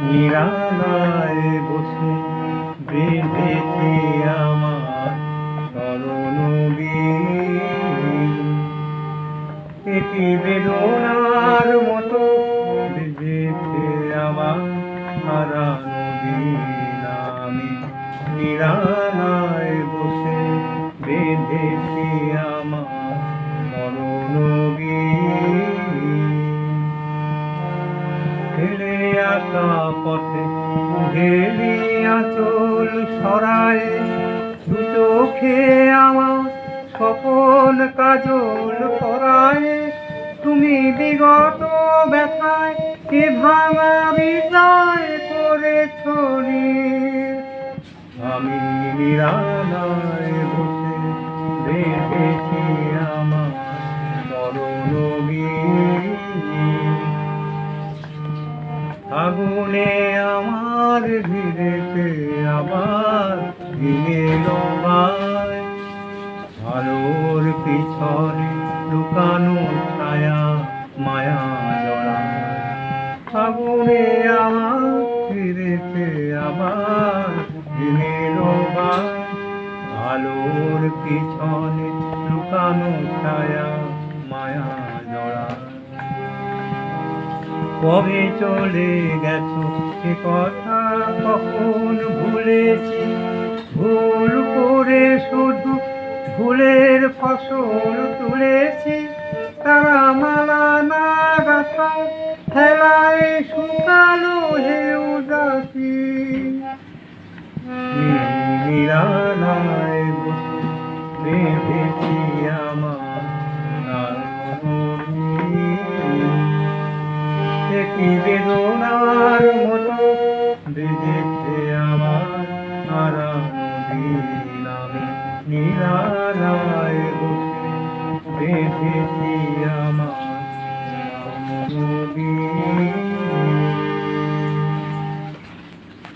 নিরালায় বসে বেঁধেছে আমার স্মরণ বীণ। এটি বেদনার মতো বেঁধেছে আমার হারানো দিন। আমি নিরালায় বসে বেঁধেছি আমার স্মরণ বীণ। ফেলে আসা পথে ঘেলি আঁচল সরায়, দু চোখে আমার স্বপন কাজল পরায়। তুমি বিগত ব্যথায় এ ভাঙা হৃদয় করেছ নীল। আমি নিরালায় বসে বেঁধেছি আমার স্মরণ বীণ। আগুনে আমার ঘিরেছে আবার ভিড়েল ভাই, আলোর পিছনে লুকানো ছায়া মায়া জড়ায়। আগুনে আমার ঘিরেছে আবার ভিড়েল ভাই, আলোর পিছনে লুকানো ছায়া মায়া জড়ায়। কবে চলে গেছো সে কথা কখন ভুলেছি, ভুল করে শুধু ভুলের ফসল তুলেছি। তারা মালা না গাথা হেলায় শুকালো হে উদাসী। নিরালায় বসে বেঁধেছি আমার একটি বেদনার মতো বেঁধেছে